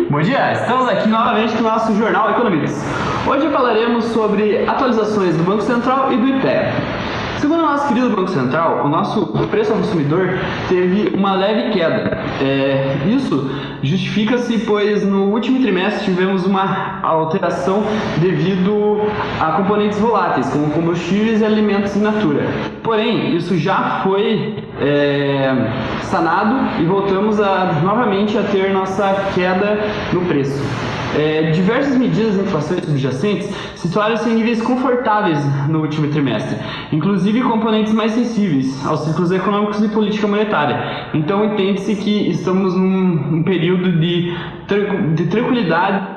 Bom dia, estamos aqui novamente no nosso Jornal Economics. Hoje falaremos sobre atualizações do Banco Central e do IPEA. Segundo o nosso querido Banco Central, o nosso preço ao consumidor teve uma leve queda. Isso justifica-se, pois no último trimestre tivemos uma alteração devido a componentes voláteis, como combustíveis e alimentos in natura. Porém, isso já foi sanado e voltamos novamente a ter nossa queda no preço. Diversas medidas de inflação subjacentes situaram-se em níveis confortáveis no último trimestre, inclusive componentes mais sensíveis aos ciclos econômicos e política monetária. Então entende-se que estamos num período de tranquilidade.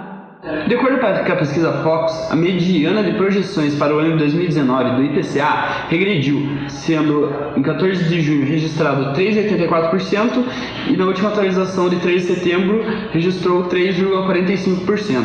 De acordo com a pesquisa Focus, a mediana de projeções para o ano de 2019 do IPCA regrediu, sendo em 14 de junho registrado 3,84% e na última atualização de 3 de setembro registrou 3,45%.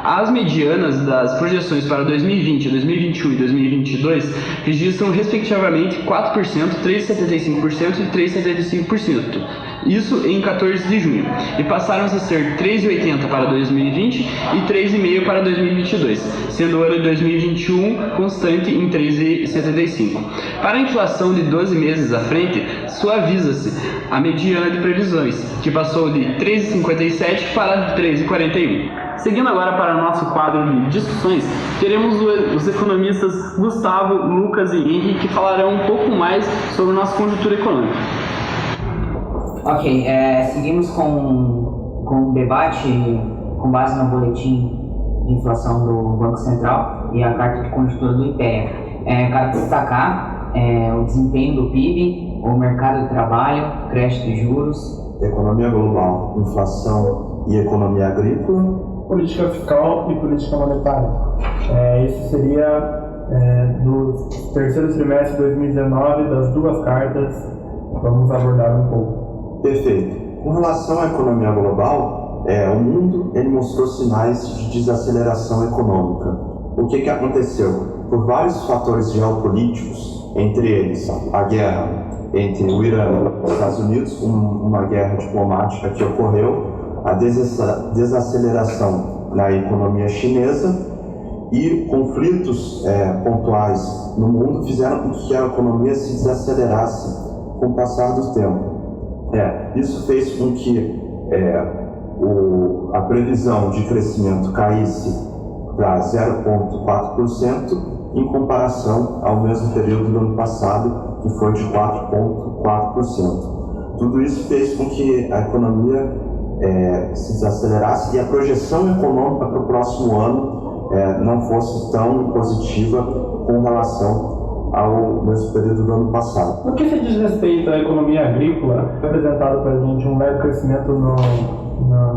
As medianas das projeções para 2020, 2021 e 2022 registram respectivamente 4%, 3,75% e 3,75%. Isso em 14 de junho, e passaram a ser 3,80 para 2020 e 3,5 para 2022, sendo o ano de 2021 constante em 3,75. Para a inflação de 12 meses à frente, suaviza-se a mediana de previsões, que passou de 3,57 para 3,41. Seguindo agora para o nosso quadro de discussões, teremos os economistas Gustavo, Lucas e Henrique, que falarão um pouco mais sobre a nossa conjuntura econômica. Ok, seguimos com o debate com base no boletim de inflação do Banco Central e a carta de conjuntura do IPEA. Cabe destacar o desempenho do PIB, o mercado de trabalho, crédito de juros, economia global, inflação e economia agrícola, política fiscal e política monetária. Isso seria do terceiro trimestre de 2019, das duas cartas, vamos abordar um pouco. Perfeito. Com relação à economia global, o mundo ele mostrou sinais de desaceleração econômica. O que aconteceu? Por vários fatores geopolíticos, entre eles a guerra entre o Irã e os Estados Unidos, uma guerra diplomática que ocorreu, a desaceleração na economia chinesa e conflitos pontuais no mundo fizeram com que a economia se desacelerasse com o passar do tempo. Isso fez com que a previsão de crescimento caísse para 0,4% em comparação ao mesmo período do ano passado, que foi de 4,4%. Tudo isso fez com que a economia se desacelerasse e a projeção econômica para o próximo ano não fosse tão positiva com relação ao mesmo período do ano passado. No que se diz respeito à economia agrícola, é apresentado para a gente um leve crescimento no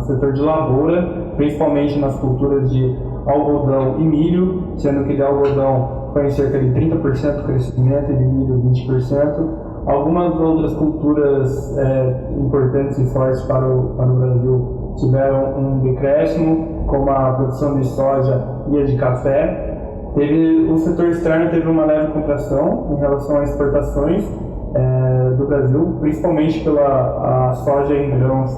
setor de lavoura, principalmente nas culturas de algodão e milho, sendo que de algodão foi em cerca de 30% de crescimento e de milho 20%. Algumas outras culturas importantes e fortes para o Brasil tiveram um decréscimo, como a produção de soja e a de café. O setor externo teve uma leve contração em relação às exportações do Brasil, principalmente pela soja em grãos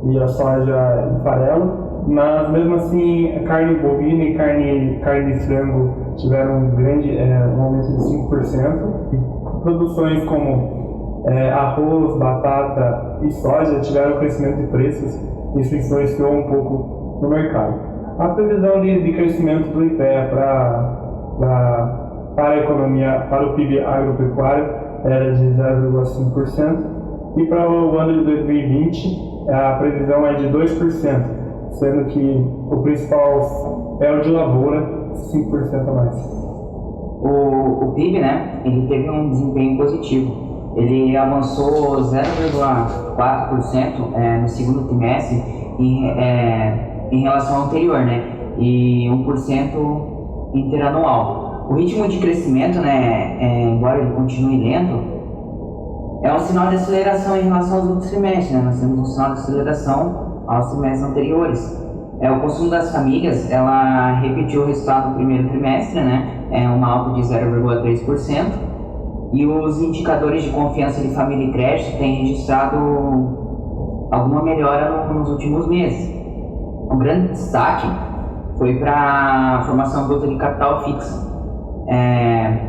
e a soja em farelo, mas mesmo assim a carne bovina e carne de frango tiveram um aumento de 5%. Produções como arroz, batata e soja tiveram crescimento de preços, isso influenciou um pouco no mercado. A previsão de crescimento do IPEA para a economia, para o PIB agropecuário era de 0,5% e para o ano de 2020 a previsão é de 2%, sendo que o principal é o de lavoura, 5% a mais. O PIB, ele teve um desempenho positivo. Ele avançou 0,4% no segundo trimestre em relação ao anterior, e 1% interanual. O ritmo de crescimento, embora ele continue lento, é um sinal de aceleração em relação aos outros trimestres. Nós temos um sinal de aceleração aos trimestres anteriores. O consumo das famílias, ela repetiu o resultado do primeiro trimestre, uma alta de 0,3%, e os indicadores de confiança de família e crédito têm registrado alguma melhora nos últimos meses. O grande destaque foi para a formação bruta de capital fixa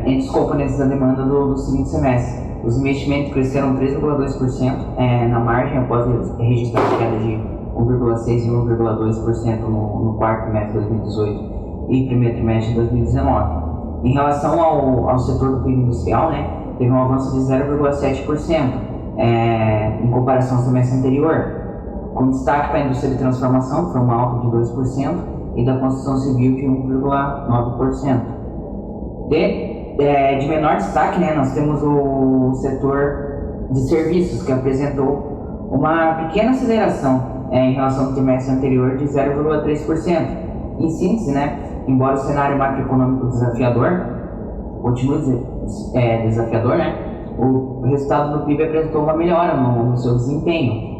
entre os componentes da demanda do seguinte semestre. Os investimentos cresceram 3,2% na margem, após registrar queda de 1,6% e 1,2% no quarto trimestre de 2018 e primeiro trimestre de 2019. Em relação ao setor do PIB industrial, né, teve um avanço de 0,7% em comparação ao semestre anterior, com destaque para a indústria de transformação, que foi uma alta de 2%, e da construção civil, de 1,9%. De menor destaque, né, nós temos o setor de serviços, que apresentou uma pequena aceleração em relação ao trimestre anterior, de 0,3%. Em síntese, né, embora o cenário macroeconômico continue desafiador, né, o resultado do PIB apresentou uma melhora no seu desempenho.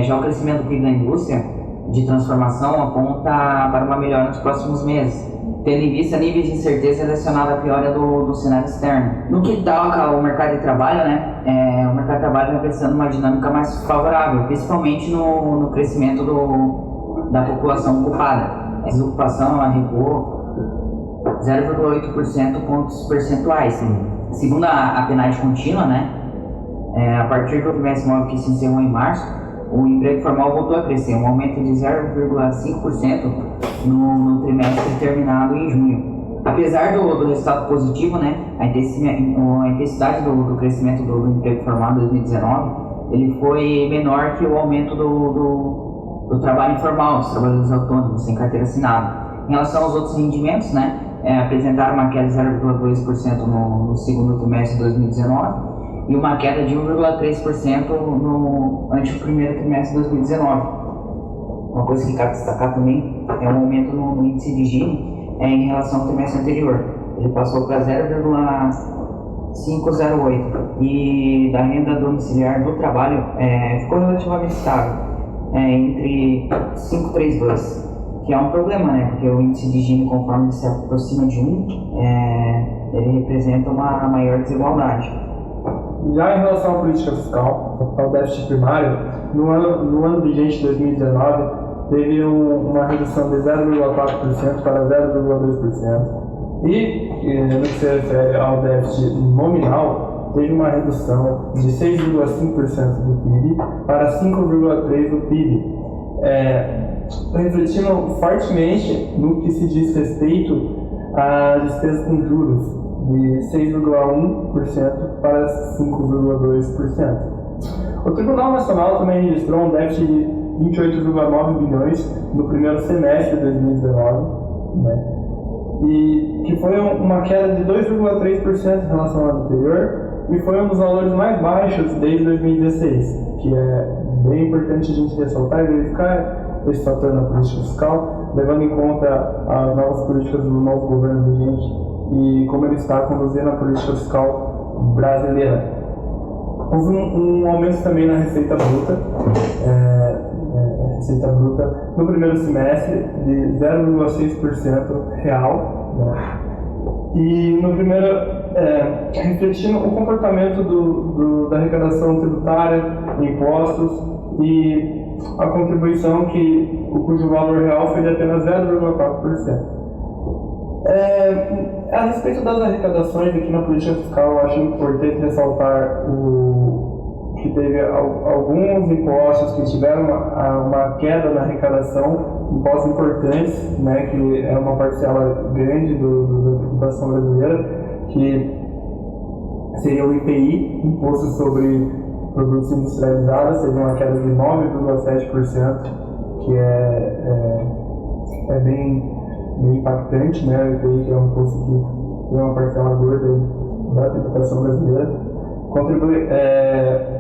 Já o crescimento do PIB da indústria de transformação aponta para uma melhora nos próximos meses, tendo em vista níveis de incerteza relacionados à piora do cenário externo. No que toca ao mercado de trabalho, né, o mercado de trabalho vem apresentando uma dinâmica mais favorável, principalmente no crescimento da população ocupada. A desocupação recuou 0,8% pontos percentuais. Segundo a PNAD contínua, né, a partir do trimestre móvel que se encerrou em março, o emprego formal voltou a crescer, um aumento de 0,5% no trimestre terminado em junho. Apesar do resultado positivo, né, a intensidade do crescimento do emprego formal em 2019, ele foi menor que o aumento do trabalho informal, dos trabalhadores autônomos, sem carteira assinada. Em relação aos outros rendimentos, né, apresentaram uma queda de 0,2% no segundo trimestre de 2019 e uma queda de 1,3% ante o primeiro trimestre de 2019. Uma coisa que cabe destacar também é um aumento no índice de Gini em relação ao trimestre anterior. Ele passou para 0,508 e da renda domiciliar do trabalho ficou relativamente estável, entre 5,32, que é um problema, né? Porque o índice de Gini, conforme ele se aproxima de 1, ele representa uma maior desigualdade. Já em relação à política fiscal, ao déficit primário, no ano vigente de 2019, teve uma redução de 0,4% para 0,2%. E no que se refere ao déficit nominal, teve uma redução de 6,5% do PIB para 5,3% do PIB, refletindo fortemente no que se diz respeito às despesas com juros, de 6,1% para 5,2%. O Tribunal Nacional também registrou um déficit de 28,9 bilhões no primeiro semestre de 2019, né? E que foi uma queda de 2,3% em relação ao ano anterior e foi um dos valores mais baixos desde 2016, que é bem importante a gente ressaltar e verificar esse fator na política fiscal, levando em conta as novas políticas do novo governo vigente e como ele está conduzindo a política fiscal brasileira. Houve um aumento também na receita bruta, no primeiro semestre de 0,6% real, né? E no primeiro, refletindo o comportamento da arrecadação tributária, impostos e a contribuição cujo valor real foi de apenas 0,4%. A respeito das arrecadações aqui na política fiscal, eu acho importante ressaltar que teve alguns impostos que tiveram uma queda na arrecadação, impostos importantes, né, que é uma parcela grande da tributação brasileira, que seria o IPI, Imposto sobre Produtos Industrializados, teve uma queda de 9,7%, que é bem impactante, né? O IPI, que é um imposto que tem uma parcela gorda da tributação brasileira.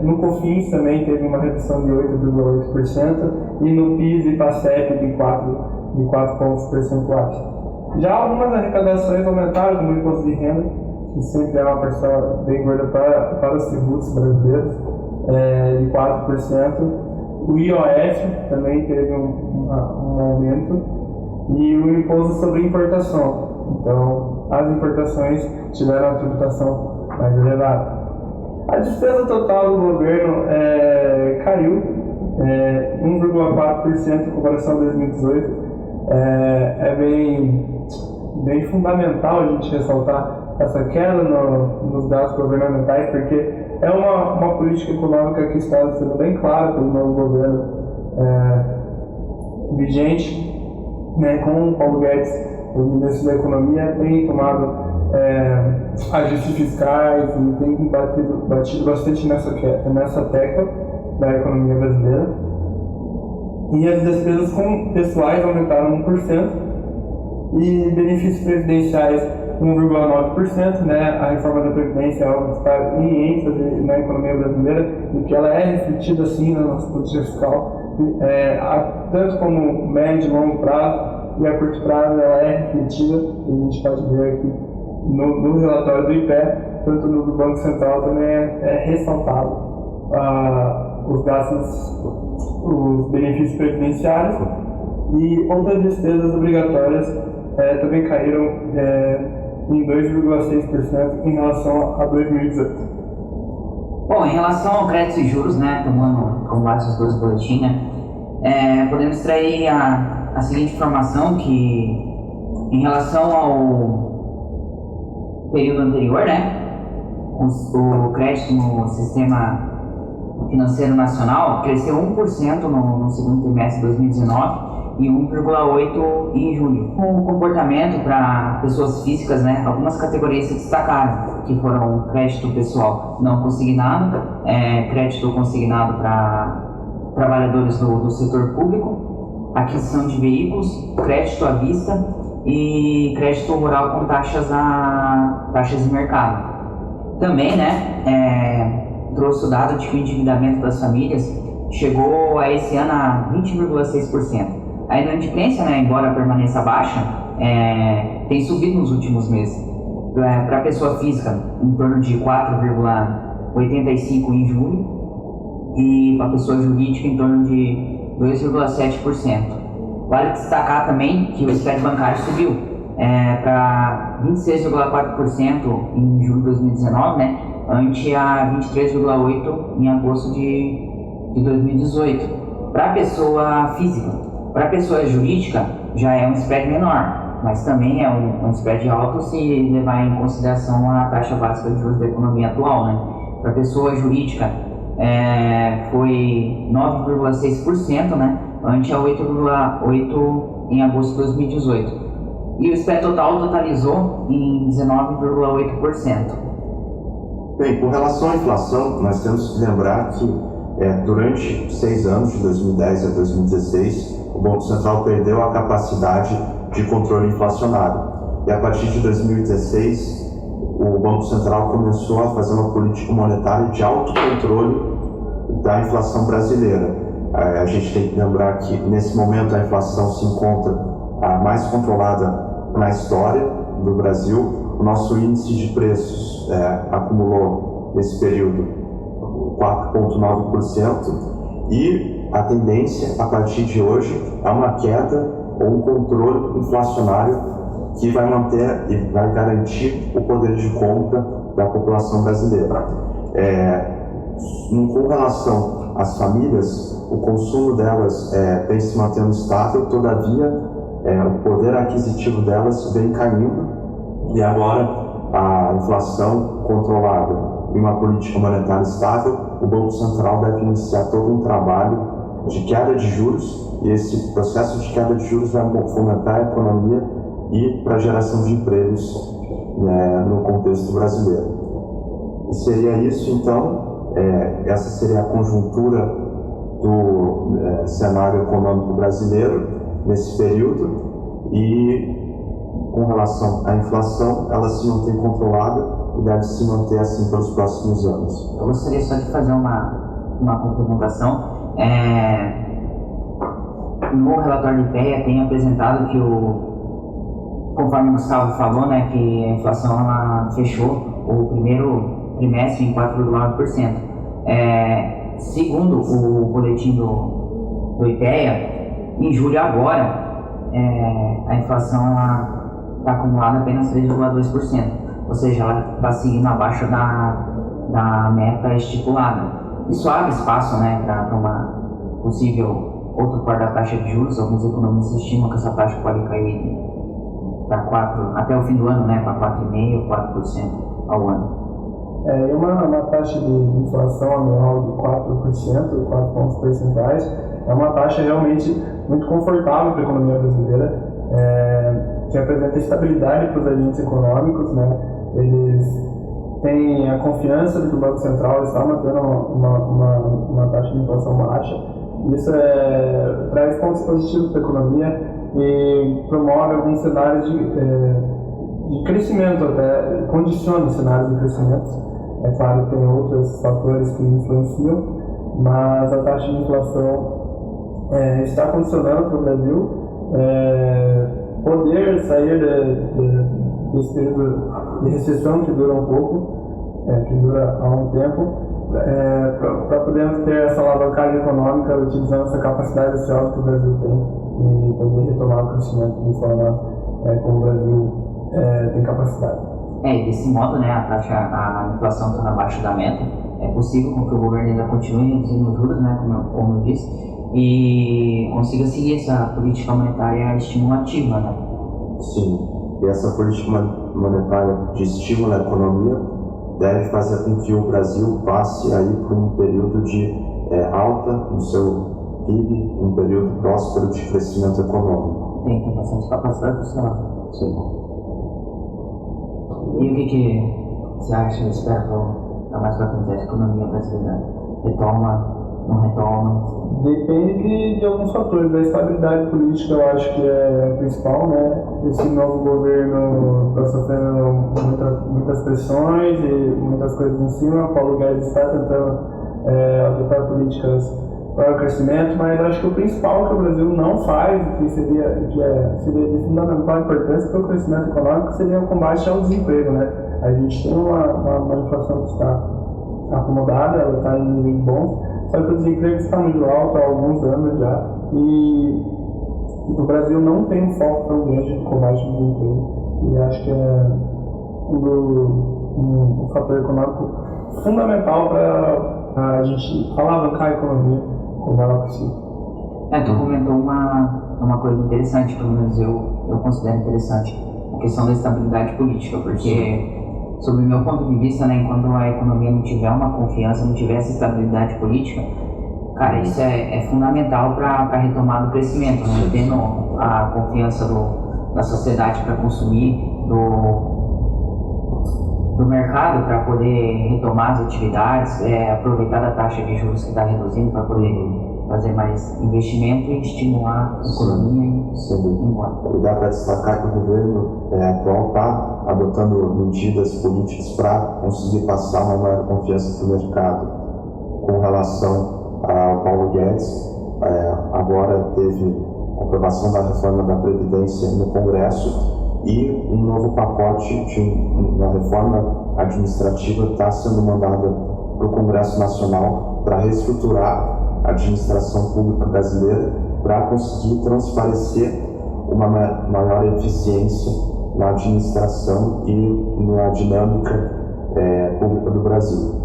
No COFINS também teve uma redução de 8,8% e no PIS e PASEP de 4 pontos percentuais. Já algumas arrecadações aumentaram, como o imposto de renda, que sempre é uma parcela bem gorda para os tributos brasileiros, de 4%. O IOF também teve um aumento. E o imposto sobre importação. Então, as importações tiveram a tributação mais elevada. A despesa total do governo caiu 1,4% em comparação a 2018. É bem fundamental a gente ressaltar essa queda nos gastos governamentais, porque é uma política econômica que está sendo bem clara pelo novo governo vigente, né, com o Paulo Guedes, o ministro da Economia, tem tomado ajustes fiscais e tem batido bastante nessa tecla da economia brasileira. E as despesas pessoais aumentaram 1% e benefícios previdenciais 1,9%, né? A reforma da Previdência é algo que está em ênfase na economia brasileira e que ela é refletida sim na nossa política fiscal, tanto como médio e longo prazo, e a curto prazo ela é refletida, e a gente pode ver aqui no relatório do IPEA, tanto no do Banco Central também é ressaltado os gastos, os benefícios previdenciários, e outras despesas obrigatórias também caíram em 2,6% em relação a 2018. Bom, em relação ao crédito e juros, né, tomando como base os dois boletins, né, podemos extrair a seguinte informação, que em relação ao período anterior, né, o crédito no sistema financeiro nacional cresceu 1% no segundo trimestre de 2019 e 1,8% em julho. O comportamento para pessoas físicas, né, algumas categorias se destacaram, que foram crédito pessoal não consignado, crédito consignado para trabalhadores do setor público, aquisição de veículos, crédito à vista e crédito rural com taxas de mercado. Também, né, trouxe o dado de que o endividamento das famílias chegou a esse ano a 20,6%. A inadimplência, né, embora permaneça baixa, tem subido nos últimos meses. Para a pessoa física, em torno de 4,85% em julho, e para a pessoa jurídica, em torno de 2,7%. Vale destacar também que o spread bancário subiu para 26,4% em julho de 2019, né, ante a 23,8% em agosto de 2018. Para a pessoa física. Para a pessoa jurídica, já é um spread menor, mas também é um spread alto se levar em consideração a taxa básica de juros da economia atual, né? Para a pessoa jurídica, foi 9,6%, né? Ante a 8,8% em agosto de 2018. E o spread total totalizou em 19,8%. Bem, com relação à inflação, nós temos que lembrar que durante 6 anos, de 2010 a 2016, o Banco Central perdeu a capacidade de controle inflacionário. E a partir de 2016, o Banco Central começou a fazer uma política monetária de autocontrole da inflação brasileira. A gente tem que lembrar que, nesse momento, a inflação se encontra a mais controlada na história do Brasil. O nosso índice de preços acumulou, nesse período, 4,9%, e a tendência a partir de hoje é uma queda ou um controle inflacionário que vai manter e vai garantir o poder de compra da população brasileira. Com relação às famílias, o consumo delas vem se mantendo estável, todavia o poder aquisitivo delas vem caindo, e agora a inflação controlada e uma política monetária estável, o Banco Central deve iniciar todo um trabalho de queda de juros, e esse processo de queda de juros vai fomentar a economia e para a geração de empregos no contexto brasileiro. E seria isso, então, essa seria a conjuntura do cenário econômico brasileiro nesse período, e com relação à inflação, ela se mantém controlada e deve se manter assim pelos próximos anos. Eu gostaria só de fazer uma complementação. No relatório do IPEA tem apresentado que conforme o Gustavo falou, né, que a inflação ela fechou o primeiro trimestre em 4,9%. Segundo o boletim do IPEA, em julho agora, a inflação está acumulada apenas 3,2%, ou seja, ela está seguindo abaixo da meta estipulada. Isso abre espaço, né, para possível outro corte da taxa de juros. Alguns economistas estimam que essa taxa pode cair para 4%, até o fim do ano, né, para 4,5% ou 4% ao ano. E uma taxa de inflação anual de 4%, 4 pontos percentuais, é uma taxa realmente muito confortável para a economia brasileira, que apresenta estabilidade para os agentes econômicos, né? Eles têm a confiança de que o Banco Central está mantendo uma taxa de inflação baixa. Isso traz pontos positivos para a economia e promove alguns cenários de crescimento, até condiciona os cenários de crescimento. É claro que tem outros fatores que influenciam, mas a taxa de inflação está condicionando para o Brasil poder sair desse período de recessão que dura um pouco, que dura há um tempo, para podermos ter essa alavancagem econômica utilizando essa capacidade social que o Brasil tem e poder retomar o crescimento de forma como o Brasil tem capacidade. Desse modo, né, a inflação estando abaixo da meta, é possível com que o governo ainda continue reduzindo os juros, né, como eu disse, e consiga seguir essa política monetária estimulativa, né? Sim, e essa política monetária de estímulo à economia deve fazer com que o Brasil passe aí por um período de alta no seu PIB, um período próspero de crescimento econômico. Tem bastante capacidade fiscal. Sim. E o que você acha, espera para mais para frente, a economia brasileira retoma, não retoma? Depende de alguns fatores. Da estabilidade política eu acho que é principal, né? Esse novo governo está sofrendo muitas pressões e muitas coisas em cima. Paulo Guedes está tentando adotar políticas para o crescimento, mas eu acho que o principal que o Brasil não faz, que seria de fundamental importância para o crescimento econômico, seria o combate ao desemprego, né? A gente tem uma inflação que está acomodada, ela está em níveis bons, só que o desemprego está muito alto há alguns anos já, e o Brasil não tem um foco tão grande no combate ao desemprego, e acho que é um fator econômico fundamental para a gente alavancar a economia como ela precisa. Tu comentou uma coisa interessante, pelo menos eu considero interessante, a questão da estabilidade política, porque sob o meu ponto de vista, né, enquanto a economia não tiver uma confiança, não tiver essa estabilidade política, cara, isso é fundamental para a retomada do crescimento, né? Tendo a confiança da sociedade para consumir, do mercado para poder retomar as atividades, aproveitar da taxa de juros que está reduzindo para poder fazer mais investimento e estimular a economia e ir embora. E dá para destacar que o governo atual está adotando medidas políticas para conseguir passar uma maior confiança para o mercado. Com relação ao Paulo Guedes, agora teve a aprovação da reforma da Previdência no Congresso e um novo pacote de uma reforma administrativa está sendo mandada para o Congresso Nacional para reestruturar a administração pública brasileira para conseguir transparecer uma maior eficiência na administração e na dinâmica pública do Brasil.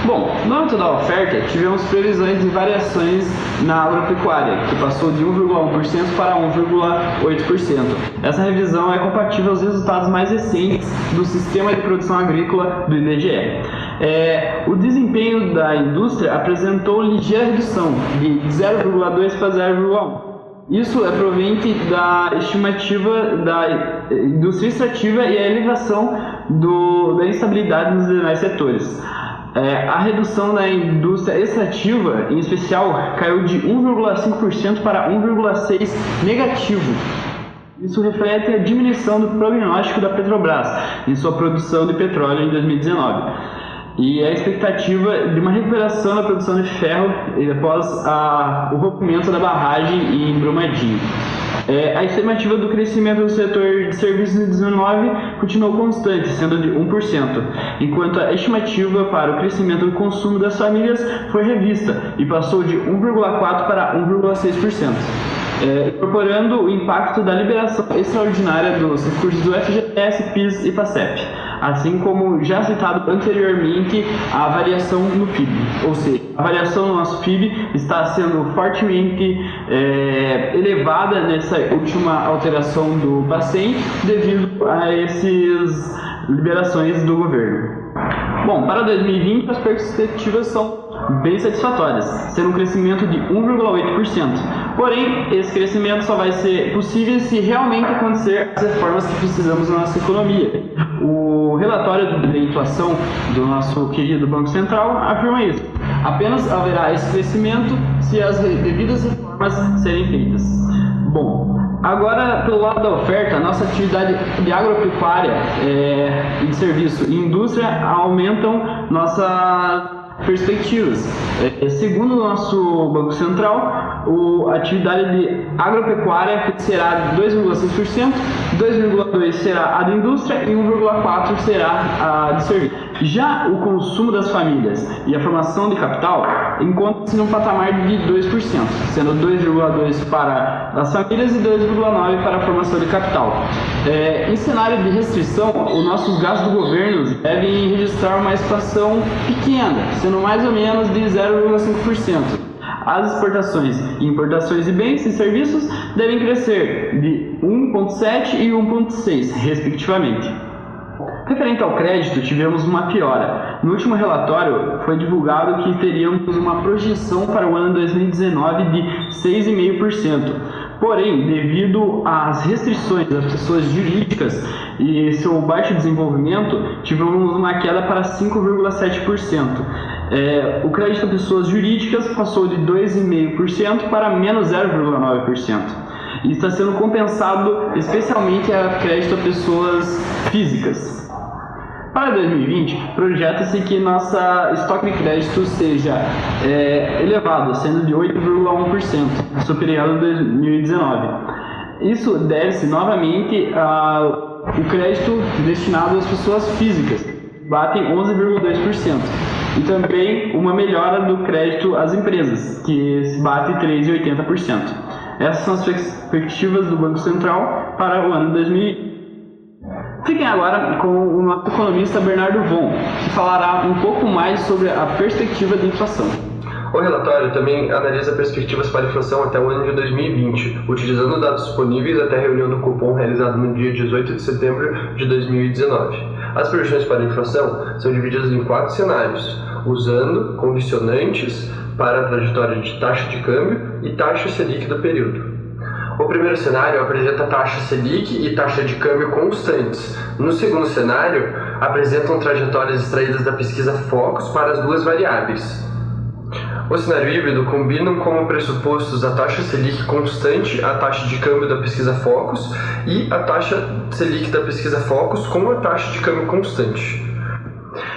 Bom, no âmbito da oferta, tivemos previsões de variações na agropecuária, que passou de 1,1% para 1,8%. Essa revisão é compatível aos resultados mais recentes do Sistema de Produção Agrícola do IBGE. O desempenho da indústria apresentou ligeira redução, de 0,2% para 0,1%. Isso é proveniente da estimativa da indústria extrativa e a elevação da instabilidade nos demais setores. A redução da indústria extrativa, em especial, caiu de 1,5% para 1,6% negativo. Isso reflete a diminuição do prognóstico da Petrobras em sua produção de petróleo em 2019. E a expectativa de uma recuperação da produção de ferro após o rompimento da barragem em Brumadinho. A estimativa do crescimento do setor de serviços em 2019 continuou constante, sendo de 1%, enquanto a estimativa para o crescimento do consumo das famílias foi revista e passou de 1,4% para 1,6%. Incorporando o impacto da liberação extraordinária dos recursos do FGTS, PIS e PASEP. assim como já citado anteriormente a variação no PIB, ou seja, a variação no nosso PIB está sendo fortemente elevada nessa última alteração do Bacen devido a essas liberações do governo. Bom, para 2020 as perspectivas são bem satisfatórias, sendo um crescimento de 1,8%. Porém, esse crescimento só vai ser possível se realmente acontecer as reformas que precisamos na nossa economia. O relatório da inflação do nosso querido Banco Central afirma isso. Apenas haverá esse crescimento se as devidas reformas serem feitas. Bom, agora pelo lado da oferta, a nossa atividade de agropecuária e de serviço e indústria aumentam nossas perspectivas. Segundo o nosso Banco Central, a atividade de agropecuária será de 2,6%, 2,2% será a de indústria e 1,4% será a de serviço. Já o consumo das famílias e a formação de capital encontra-se num patamar de 2%, sendo 2,2% para as famílias e 2,9% para a formação de capital. Em cenário de restrição, os nossos gastos do governo devem registrar uma expansão pequena, sendo mais ou menos de 0,5%. As exportações e importações de bens e serviços devem crescer de 1,7% e 1,6%, respectivamente. Referente ao crédito, tivemos uma piora. No último relatório, foi divulgado que teríamos uma projeção para o ano 2019 de 6,5%. Porém, devido às restrições das pessoas jurídicas e seu baixo desenvolvimento, tivemos uma queda para 5,7%. O crédito a pessoas jurídicas passou de 2,5% para menos 0,9%. E está sendo compensado especialmente a crédito a pessoas físicas. Para 2020, projeta-se que nossa estoque de crédito seja elevado, sendo de 8,1%, superior ao 2019. Isso deve-se novamente ao crédito destinado às pessoas físicas, batem 11,2%, e também uma melhora do crédito às empresas, que se bate 3,80%. Essas são as perspectivas do Banco Central para o ano 2020. Fiquem agora com o nosso economista Bernardo Von, que falará um pouco mais sobre a perspectiva de inflação. O relatório também analisa perspectivas para a inflação até o ano de 2020, utilizando dados disponíveis até a reunião do Copom realizada no dia 18 de setembro de 2019. As projeções para a inflação são divididas em 4 cenários, usando condicionantes para a trajetória de taxa de câmbio e taxa Selic do período. O primeiro cenário apresenta taxa Selic e taxa de câmbio constantes. No segundo cenário, apresentam trajetórias extraídas da pesquisa Focus para as duas variáveis. O cenário híbrido combinam como pressupostos a taxa Selic constante, a taxa de câmbio da pesquisa Focus e a taxa Selic da pesquisa Focus com a taxa de câmbio constante.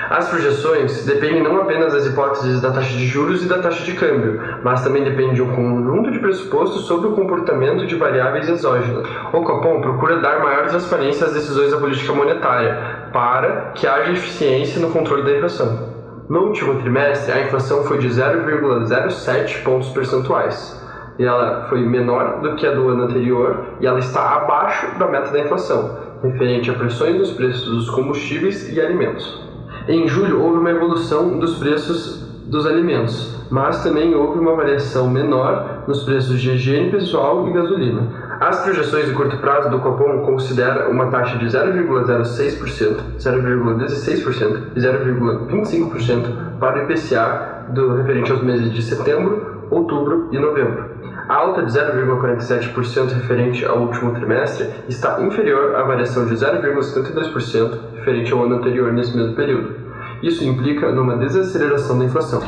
As projeções dependem não apenas das hipóteses da taxa de juros e da taxa de câmbio, mas também dependem de um conjunto de pressupostos sobre o comportamento de variáveis exógenas. O Copom procura dar maior transparência às decisões da política monetária, para que haja eficiência no controle da inflação. No último trimestre, a inflação foi de 0,07 pontos percentuais, e ela foi menor do que a do ano anterior, e ela está abaixo da meta da inflação, referente a pressões nos preços dos combustíveis e alimentos. Em julho, houve uma evolução dos preços dos alimentos, mas também houve uma variação menor nos preços de higiene pessoal e gasolina. As projeções de curto prazo do Copom consideram uma taxa de 0,06%, 0,16% e 0,25% para o IPCA referente aos meses de setembro, outubro e novembro. A alta de 0,47% referente ao último trimestre está inferior à variação de 0,72% referente ao ano anterior nesse mesmo período. Isso implica numa desaceleração da inflação.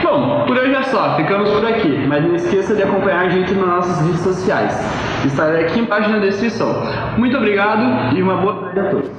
Bom, por hoje é só, ficamos por aqui, mas não esqueça de acompanhar a gente nas nossas redes sociais. Estarei aqui embaixo na descrição. Muito obrigado e uma boa tarde a todos.